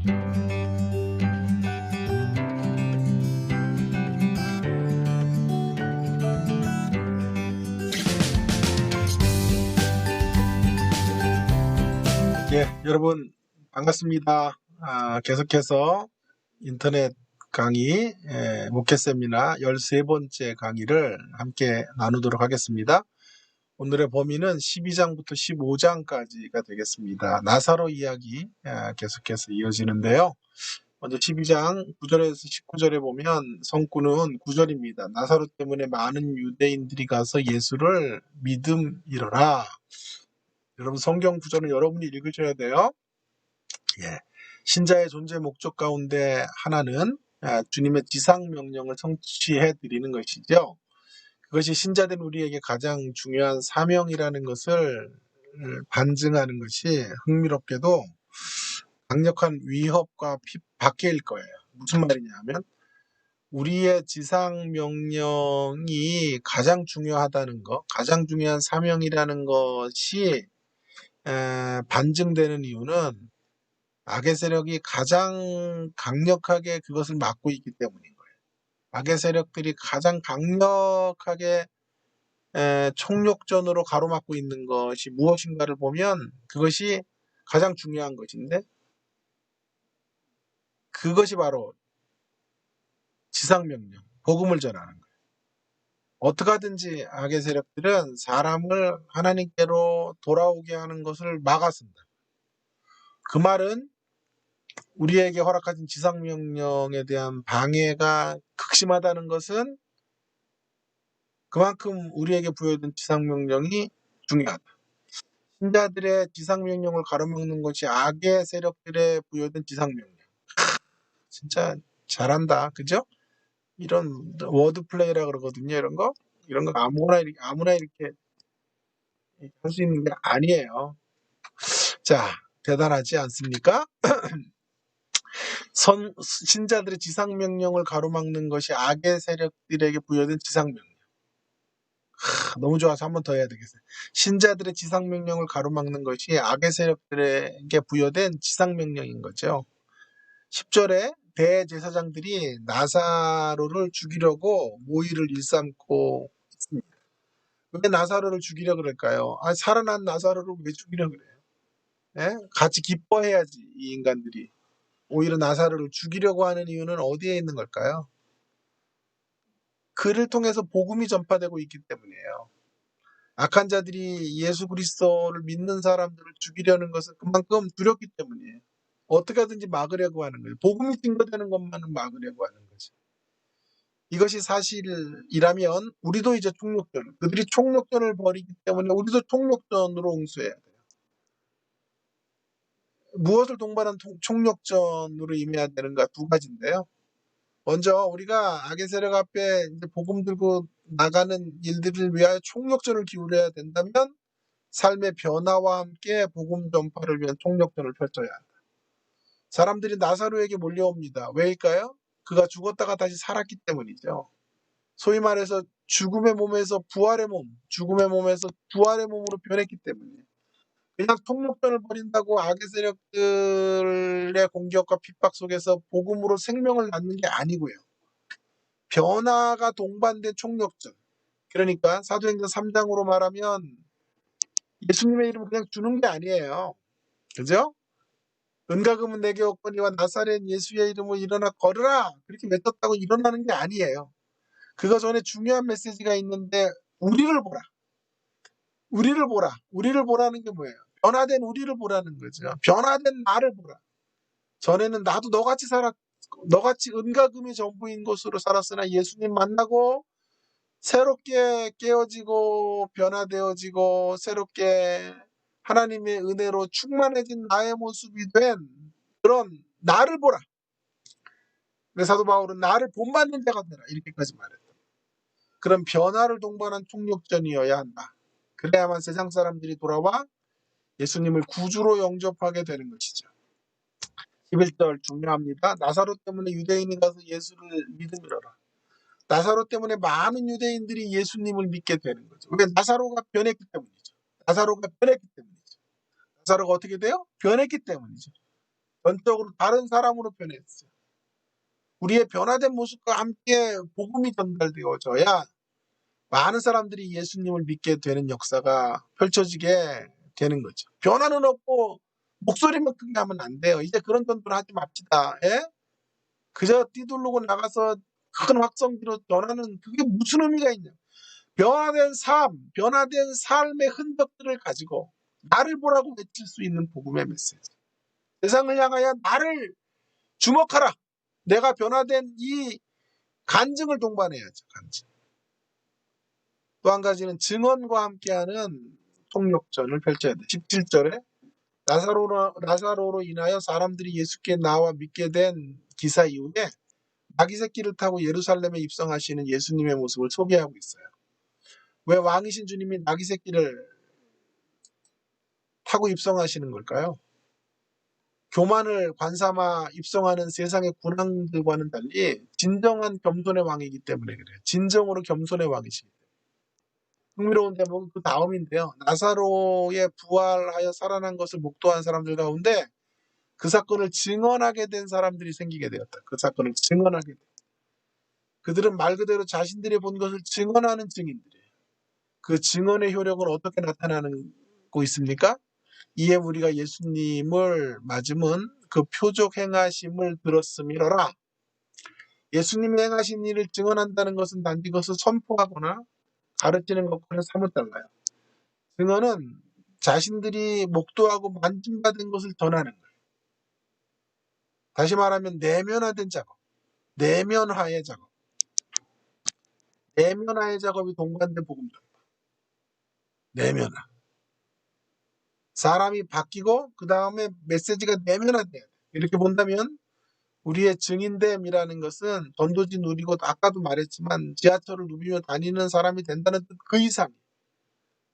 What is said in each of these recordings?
예, 여러분 반갑습니다. 계속해서 인터넷 강의 목회 세미나 13번째 강의를 함께 나누도록 하겠습니다. 오늘의 범위는 12장부터 15장까지가 되겠습니다. 나사로 이야기 계속해서 이어지는데요. 먼저 12장 9절에서 19절에 보면 성구는 9절입니다. 나사로 때문에 많은 유대인들이 가서 예수를 믿음이러라. 여러분 성경 구절은 여러분이 읽으셔야 돼요. 예. 신자의 존재 목적 가운데 하나는 주님의 지상 명령을 성취해 드리는 것이죠. 그것이 신자된 우리에게 가장 중요한 사명이라는 것을 반증하는 것이 흥미롭게도 강력한 위협과 박해일 거예요. 무슨 말이냐 하면 우리의 지상 명령이 가장 중요하다는 것, 가장 중요한 사명이라는 것이 반증되는 이유는 악의 세력이 가장 강력하게 그것을 막고 있기 때문인 거예요. 악의 세력들이 가장 강력하게 총력전으로 가로막고 있는 것이 무엇인가를 보면 그것이 가장 중요한 것인데 그것이 바로 지상명령, 복음을 전하는 거예요. 어떻게 하든지 악의 세력들은 사람을 하나님께로 돌아오게 하는 것을 막았습니다. 그 말은 우리에게 허락하신 지상명령에 대한 방해가 극심하다는 것은 그만큼 우리에게 부여된 지상명령이 중요하다. 신자들의 지상명령을 가로막는 것이 악의 세력들에 부여된 지상명령. 진짜 잘한다. 그죠? 이런 워드플레이라 그러거든요. 이런 거 아무나 이렇게 할 수 있는 게 아니에요. 자, 대단하지 않습니까? 신자들의 지상명령을 가로막는 것이 악의 세력들에게 부여된 지상명령. 너무 좋아서 한 번 더 해야 되겠어요. 신자들의 지상명령을 가로막는 것이 악의 세력들에게 부여된 지상명령인 거죠. 10절에 대제사장들이 나사로를 죽이려고 모의를 일삼고 있습니다. 왜 나사로를 죽이려고 그럴까요? 살아난 나사로를 왜 죽이려고 그래요? 예? 같이 기뻐해야지 이 인간들이. 오히려 나사로를 죽이려고 하는 이유는 어디에 있는 걸까요? 그를 통해서 복음이 전파되고 있기 때문이에요. 악한 자들이 예수 그리스도를 믿는 사람들을 죽이려는 것은 그만큼 두렵기 때문이에요. 어떻게 하든지 막으려고 하는 거예요. 복음이 증거되는 것만은 막으려고 하는 거죠. 이것이 사실이라면 우리도 이제 그들이 총력전을 벌이기 때문에 우리도 총력전으로 응수해야 돼요. 무엇을 동반한 총력전으로 임해야 되는가 두 가지인데요. 먼저 우리가 악의 세력 앞에 이제 복음 들고 나가는 일들을 위하여 총력전을 기울여야 된다면 삶의 변화와 함께 복음 전파를 위한 총력전을 펼쳐야 한다. 사람들이 나사로에게 몰려옵니다. 왜일까요? 그가 죽었다가 다시 살았기 때문이죠. 소위 말해서 죽음의 몸에서 부활의 몸으로 변했기 때문이에요. 그냥 총력전을 벌인다고 악의 세력들의 공격과 핍박 속에서 복음으로 생명을 낳는 게 아니고요. 변화가 동반된 총력전. 그러니까 사도행전 3장으로 말하면 예수님의 이름을 그냥 주는 게 아니에요. 그죠? 은과 금은 내게 없거니와 나사렛 예수의 이름으로 일어나 걸으라. 그렇게 외쳤다고 일어나는 게 아니에요. 그거 전에 중요한 메시지가 있는데 우리를 보라. 우리를 보라는 게 뭐예요? 변화된 우리를 보라는 거죠. 변화된 나를 보라. 전에는 나도 너같이 은과 금이 전부인 것으로 살았으나 예수님 만나고 새롭게 깨어지고 변화되어지고 새롭게 하나님의 은혜로 충만해진 나의 모습이 된 그런 나를 보라. 사도 바울은 나를 본받는 자가 되라 이렇게까지 말했다. 그런 변화를 동반한 총력전이어야 한다. 그래야만 세상 사람들이 돌아와 예수님을 구주로 영접하게 되는 것이죠. 11절 중요합니다. 나사로 때문에 유대인이 가서 예수를 믿음이러라. 나사로 때문에 많은 유대인들이 예수님을 믿게 되는 거죠. 왜? 나사로가 변했기 때문이죠. 나사로가 어떻게 돼요? 변했기 때문이죠. 전적으로 다른 사람으로 변했어요. 우리의 변화된 모습과 함께 복음이 전달되어져야 많은 사람들이 예수님을 믿게 되는 역사가 펼쳐지게 되는 거죠. 변화는 없고 목소리만 크게 하면 안 돼요. 이제 그런 전도를 하지 맙시다. 예? 그저 뛰두르고 나가서 큰 확성기로 전하는 그게 무슨 의미가 있냐. 변화된 삶, 변화된 삶의 흔적들을 가지고 나를 보라고 외칠 수 있는 복음의 메시지. 세상을 향하여 나를 주목하라. 내가 변화된 이 간증을 동반해야죠. 간증. 또 한 가지는 증언과 함께하는 통역전을 펼쳐야 돼. 17절에 나사로로 인하여 사람들이 예수께 나와 믿게 된 기사 이후에 나귀 새끼를 타고 예루살렘에 입성하시는 예수님의 모습을 소개하고 있어요. 왜 왕이신 주님이 나귀 새끼를 타고 입성하시는 걸까요? 교만을 관삼아 입성하는 세상의 군왕들과는 달리 진정한 겸손의 왕이기 때문에 그래요. 진정으로 겸손의 왕이시기 때문에. 흥미로운 대목은 그 다음인데요. 나사로의 부활하여 살아난 것을 목도한 사람들 가운데 그 사건을 증언하게 된 사람들이 생기게 되었다. 그 사건을 증언하게 된. 그들은 말 그대로 자신들이 본 것을 증언하는 증인들이에요. 그 증언의 효력은 어떻게 나타나고 있습니까? 이에 우리가 예수님을 맞으면 그 표적 행하심을 들었음이로라. 예수님이 행하신 일을 증언한다는 것은 단지 그것을 선포하거나 가르치는 것과는 사뭇 달라요. 증언은 자신들이 목도하고 만짐받은 것을 전하는 거예요. 다시 말하면 내면화된 작업, 내면화의 작업, 내면화의 작업이 동반된 복음입니다. 내면화. 사람이 바뀌고 그 다음에 메시지가 내면화돼야 돼요. 이렇게 본다면 우리의 증인됨이라는 것은 전도지 누리고 아까도 말했지만 지하철을 누비며 다니는 사람이 된다는 뜻 그 이상.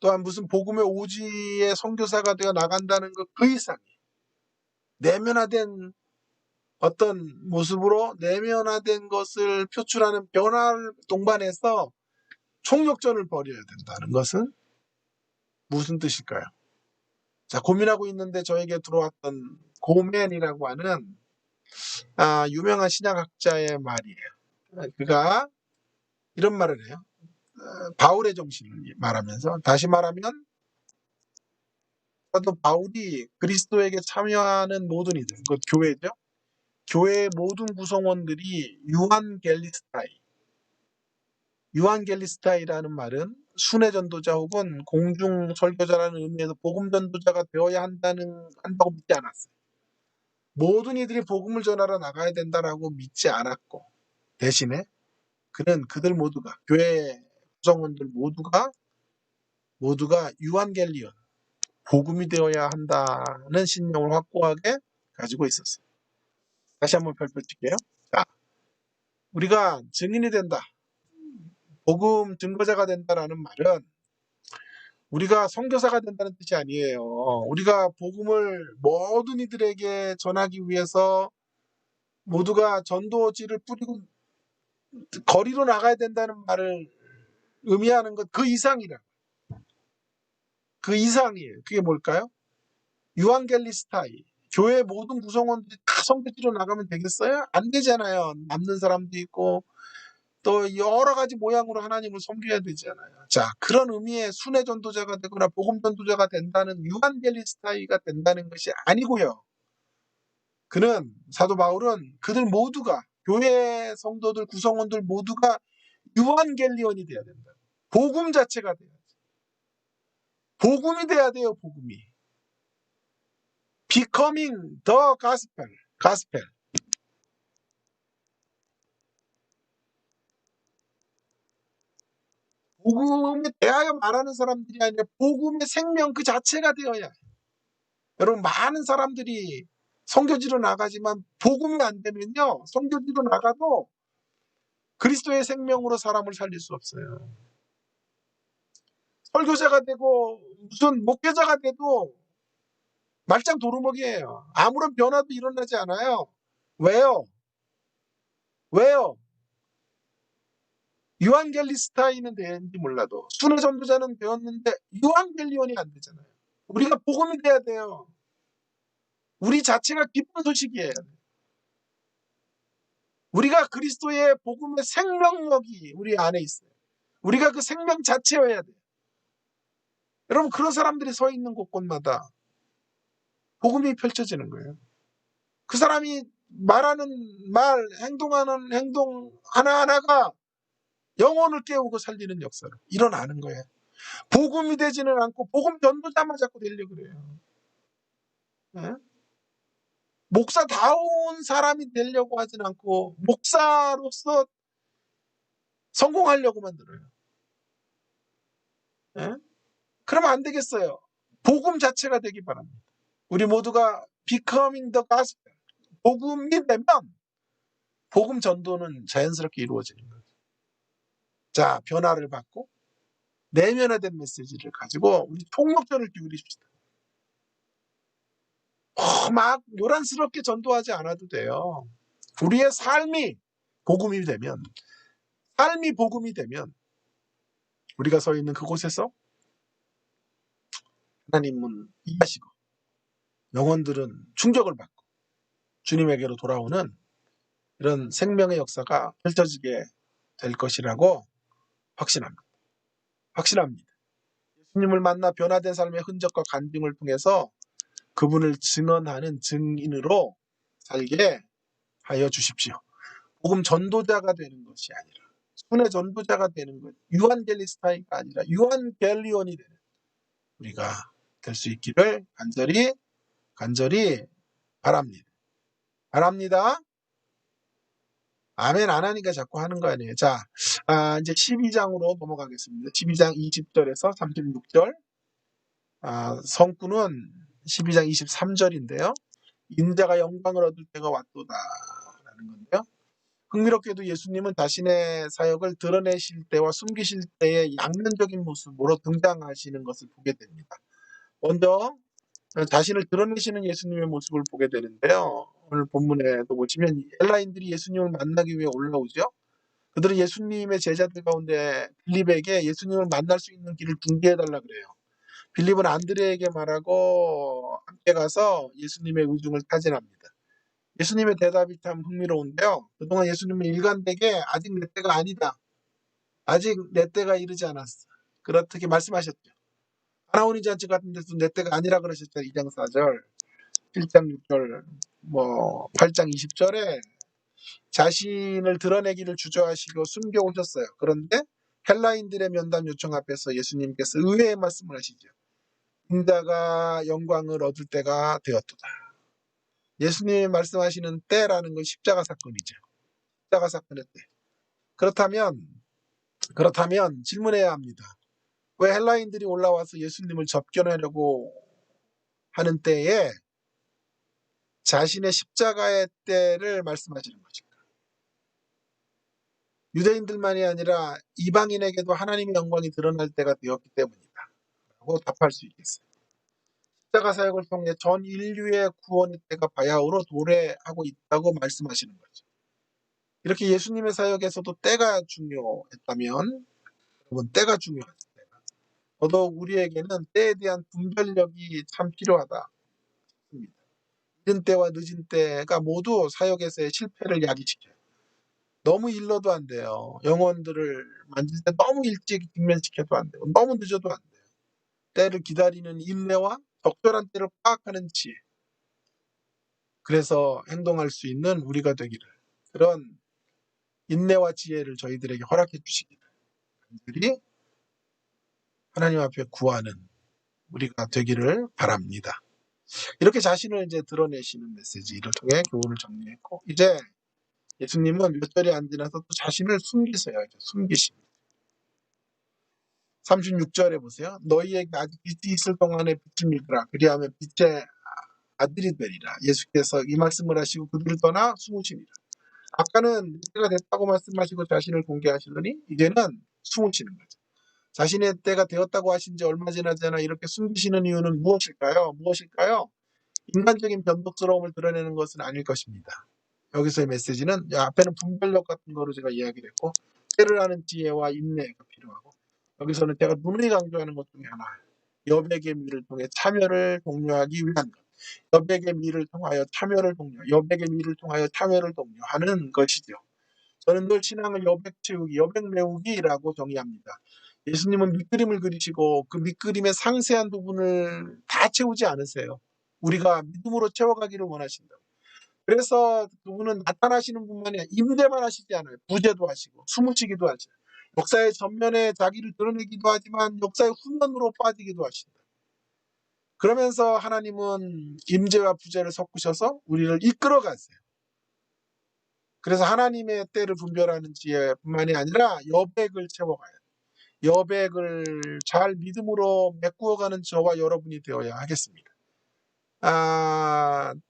또한 무슨 복음의 오지의 선교사가 되어 나간다는 것 그 이상. 내면화된 어떤 모습으로 내면화된 것을 표출하는 변화를 동반해서 총력전을 벌여야 된다는 것은 무슨 뜻일까요? 자, 고민하고 있는데 저에게 들어왔던 고맨이라고 하는 유명한 신학학자의 말이에요. 그가 이런 말을 해요. 바울의 정신을 말하면서 다시 말하면 사도 바울이 그리스도에게 참여하는 모든 이들, 그 교회죠. 교회의 모든 구성원들이 유한겔리스타이라는 말은 순회 전도자 혹은 공중 설교자라는 의미에서 복음 전도자가 되어야 한다고 믿지 않았어요. 모든 이들이 복음을 전하러 나가야 된다라고 믿지 않았고 대신에 그는 그들 모두가 교회 구성원들 모두가 유한겔리온 복음이 되어야 한다는 신념을 확고하게 가지고 있었어요. 다시 한번 펼쳐질게요. 자, 우리가 증인이 된다. 복음 증거자가 된다라는 말은 우리가 선교사가 된다는 뜻이 아니에요. 우리가 복음을 모든 이들에게 전하기 위해서 모두가 전도지를 뿌리고 거리로 나가야 된다는 말을 의미하는 것 그 이상이라. 그 이상이에요. 그게 뭘까요? 유한겔리스타이. 교회 모든 구성원들이 다 선교지로 나가면 되겠어요? 안 되잖아요. 남는 사람도 있고 또 여러 가지 모양으로 하나님을 섬겨야 되잖아요. 자, 그런 의미의 순회 전도자가 되거나 복음 전도자가 된다는 유한겔리스타이가 된다는 것이 아니고요. 그는 사도 바울은 그들 모두가 교회 성도들 구성원들 모두가 유한겔리온이 돼야 된다. 복음 자체가 돼야 돼. 복음이 돼야 돼요. 복음이. Becoming the gospel. gospel. 복음에 대하여 말하는 사람들이 아니라 복음의 생명 그 자체가 되어야 해요. 여러분 많은 사람들이 선교지로 나가지만 복음이 안 되면요. 선교지로 나가도 그리스도의 생명으로 사람을 살릴 수 없어요. 설교자가 되고 무슨 목회자가 돼도 말짱 도루묵이에요. 아무런 변화도 일어나지 않아요. 왜요? 왜요? 유한겔리스타인은 되는지 몰라도 순회 전도자는 되었는데 유한겔리온이 안 되잖아요. 우리가 복음이 돼야 돼요. 우리 자체가 기쁜 소식이에요. 우리가 그리스도의 복음의 생명력이 우리 안에 있어요. 우리가 그 생명 자체여야 돼요. 여러분, 그런 사람들이 서 있는 곳곳마다 복음이 펼쳐지는 거예요. 그 사람이 말하는 말, 행동하는 행동 하나하나가 영혼을 깨우고 살리는 역사로 일어나는 거예요. 복음이 되지는 않고 복음 전도자만 자꾸 되려고 그래요. 네? 목사다운 사람이 되려고 하진 않고 목사로서 성공하려고 만들어요. 네? 그러면 안 되겠어요. 복음 자체가 되기 바랍니다. 우리 모두가 becoming the gospel, 복음이 되면 복음 전도는 자연스럽게 이루어지는 거예요. 자, 변화를 받고 내면화된 메시지를 가지고 우리 총력전을 기울이십시다. 막 요란스럽게 전도하지 않아도 돼요. 우리의 삶이 복음이 되면, 삶이 복음이 되면 우리가 서 있는 그곳에서 하나님은 일하시고 영혼들은 충격을 받고 주님에게로 돌아오는 이런 생명의 역사가 펼쳐지게 될 것이라고 확신합니다. 확신합니다. 예수님을 만나 변화된 삶의 흔적과 간증을 통해서 그분을 증언하는 증인으로 살게 하여 주십시오. 복음 전도자가 되는 것이 아니라 순회 전도자가 되는 것, 유한겔리스타이가 아니라 유한겔리온이 되는 우리가 될 수 있기를 간절히 바랍니다. 바랍니다. 아멘 안 하니까 자꾸 하는 거 아니에요. 자, 이제 12장으로 넘어가겠습니다. 12장 20절에서 36절. 성구는 12장 23절인데요. 인자가 영광을 얻을 때가 왔도다라는 건데요. 흥미롭게도 예수님은 자신의 사역을 드러내실 때와 숨기실 때의 양면적인 모습으로 등장하시는 것을 보게 됩니다. 먼저 자신을 드러내시는 예수님의 모습을 보게 되는데요. 오늘 본문에도 보시면 헬라인들이 예수님을 만나기 위해 올라오죠. 그들은 예수님의 제자들 가운데 빌립에게 예수님을 만날 수 있는 길을 중개해달라 그래요. 빌립은 안드레에게 말하고 함께 가서 예수님의 의중을 타진합니다. 예수님의 대답이 참 흥미로운데요. 그동안 예수님은 일관되게 아직 내 때가 아니다. 아직 내 때가 이르지 않았어. 그렇게 말씀하셨죠. 하나원인 잔치 같은 데서 내 때가 아니라 그러셨죠. 2장 4절, 7장 6절, 8장 20절에 자신을 드러내기를 주저하시고 숨겨오셨어요. 그런데 헬라인들의 면담 요청 앞에서 예수님께서 의외의 말씀을 하시죠. 인자가 영광을 얻을 때가 되었도다. 예수님이 말씀하시는 때라는 건 십자가 사건이죠. 십자가 사건의 때. 그렇다면 질문해야 합니다. 왜 헬라인들이 올라와서 예수님을 접견하려고 하는 때에 자신의 십자가의 때를 말씀하시는 거죠. 유대인들만이 아니라 이방인에게도 하나님의 영광이 드러날 때가 되었기 때문이다 라고 답할 수 있겠어요. 십자가 사역을 통해 전 인류의 구원의 때가 바야흐로 도래하고 있다고 말씀하시는 거죠. 이렇게 예수님의 사역에서도 때가 중요했다면 여러분, 때가 중요하죠. 더더욱 우리에게는 때에 대한 분별력이 참 필요하다 싶습니다. 이른 때와 늦은 때가 모두 사역에서의 실패를 야기시켜요. 너무 일러도 안 돼요. 영혼들을 만질 때 너무 일찍 직면시켜도 안 되고 너무 늦어도 안 돼요. 때를 기다리는 인내와 적절한 때를 파악하는 지혜. 그래서 행동할 수 있는 우리가 되기를, 그런 인내와 지혜를 저희들에게 허락해 주시기를 간절히 하나님 앞에 구하는 우리가 되기를 바랍니다. 이렇게 자신을 이제 드러내시는 메시지를 통해 교훈을 정리했고, 이제 예수님은 몇 절이 안 지나서 또 자신을 숨기세요. 숨기십니다. 36절에 보세요. 너희에게 아직 빛이 있을 동안에 빛을 믿으라. 그리하면 빛의 아들이 되리라. 예수께서 이 말씀을 하시고 그들을 떠나 숨으시니라. 아까는 때가 됐다고 말씀하시고 자신을 공개하시더니 이제는 숨으시는 거죠. 자신의 때가 되었다고 하신 지 얼마 지나지 않아 이렇게 숨기시는 이유는 무엇일까요? 인간적인 변덕스러움을 드러내는 것은 아닐 것입니다. 여기서의 메시지는 앞에는 분별력 같은 거로 제가 이야기를 했고, 때를 아는 지혜와 인내가 필요하고, 여기서는 제가 누누이 강조하는 것 중에 하나, 여백의 미를 통해 참여를 독려하기 위한 것. 여백의 미를 통하여 참여를 독려, 여백의 미를 통하여 참여를 독려하는 것이죠. 저는 늘 신앙을 여백 채우기, 여백 메우기라고 정의합니다. 예수님은 밑그림을 그리시고 그 밑그림의 상세한 부분을 다 채우지 않으세요. 우리가 믿음으로 채워가기를 원하신다. 그래서 그분은 나타나시는 분만이 아니라 임재만 하시지 않아요. 부재도 하시고 숨으시기도 하시고 역사의 전면에 자기를 드러내기도 하지만 역사의 후면으로 빠지기도 하신다. 그러면서 하나님은 임재와 부재를 섞으셔서 우리를 이끌어 가세요. 그래서 하나님의 때를 분별하는 지혜뿐만이 아니라 여백을 채워가요. 여백을 잘 믿음으로 메꾸어가는 저와 여러분이 되어야 하겠습니다.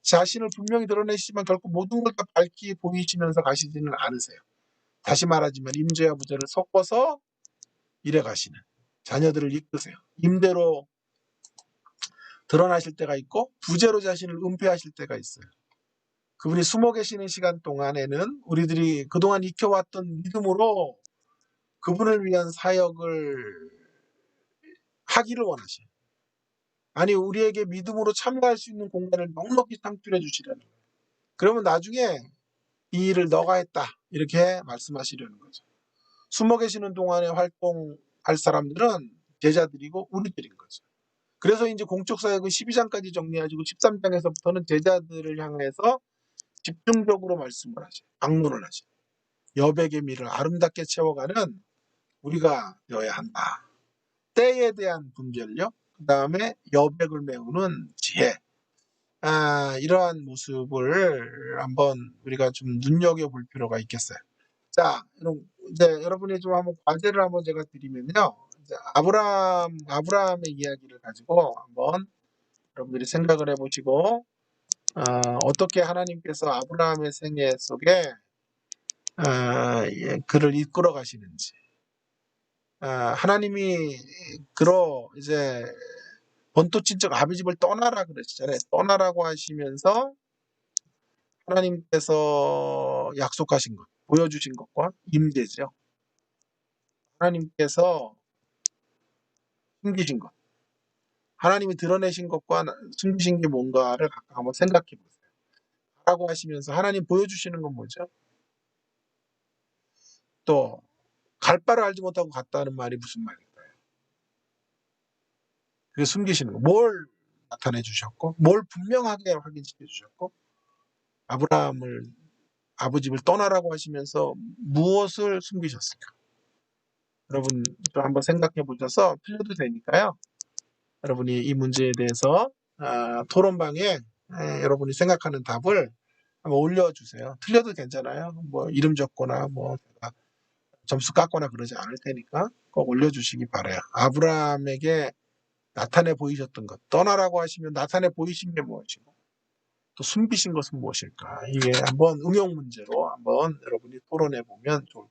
자신을 분명히 드러내시지만 결코 모든 걸 다 밝히 보이시면서 가시지는 않으세요. 다시 말하지만 임재와 부재를 섞어서 이래 가시는 자녀들을 이끄세요. 임대로 드러나실 때가 있고 부재로 자신을 은폐하실 때가 있어요. 그분이 숨어 계시는 시간 동안에는 우리들이 그동안 익혀왔던 믿음으로 그분을 위한 사역을 하기를 원하셔요. 아니 우리에게 믿음으로 참여할 수 있는 공간을 넉넉히 창출해 주시려는 거예요. 그러면 나중에 이 일을 너가 했다 이렇게 말씀하시려는 거죠. 숨어 계시는 동안에 활동할 사람들은 제자들이고 우리들인 거죠. 그래서 이제 공적 사역은 12장까지 정리하시고 13장에서부터는 제자들을 향해서 집중적으로 말씀을 하셔요. 방문을 하셔요. 여백의 미를 아름답게 채워가는 우리가 되어야 한다. 때에 대한 분별력, 그 다음에 여백을 메우는 지혜. 이러한 모습을 한번 우리가 좀 눈여겨볼 필요가 있겠어요. 자, 이제 여러분이 좀 한번 과제를 한번 제가 드리면요. 이제 아브라함의 이야기를 가지고 한번 여러분들이 생각을 해보시고, 어떻게 하나님께서 아브라함의 생애 속에 그를 이끌어 가시는지. 하나님이 이제 본토친척 아비 집을 떠나라 그러시잖아요. 떠나라고 하시면서 하나님께서 약속하신 것, 보여주신 것과 임재죠. 하나님께서 숨기신 것, 하나님이 드러내신 것과 숨기신 게 뭔가를 각각 한번 생각해 보세요. 라고 하시면서 하나님 보여주시는 건 뭐죠? 또 갈 바를 알지 못하고 갔다는 말이 무슨 말일까요? 그게 숨기시는 거. 뭘 나타내 주셨고, 뭘 분명하게 확인시켜 주셨고, 아브라함을 아버집을 떠나라고 하시면서 무엇을 숨기셨을까? 여러분 좀 한번 생각해 보셔서 틀려도 되니까요. 여러분이 이 문제에 대해서 토론방에 여러분이 생각하는 답을 한번 올려주세요. 틀려도 괜찮아요. 뭐 이름 적거나 뭐 점수 깎거나 그러지 않을 테니까 꼭 올려주시기 바라요. 아브라함에게 나타내 보이셨던 것, 떠나라고 하시면 나타내 보이신 게 무엇이고 또 숨기신 것은 무엇일까? 이게 한번 응용 문제로 한번 여러분이 토론해 보면 좋을 것 같아요.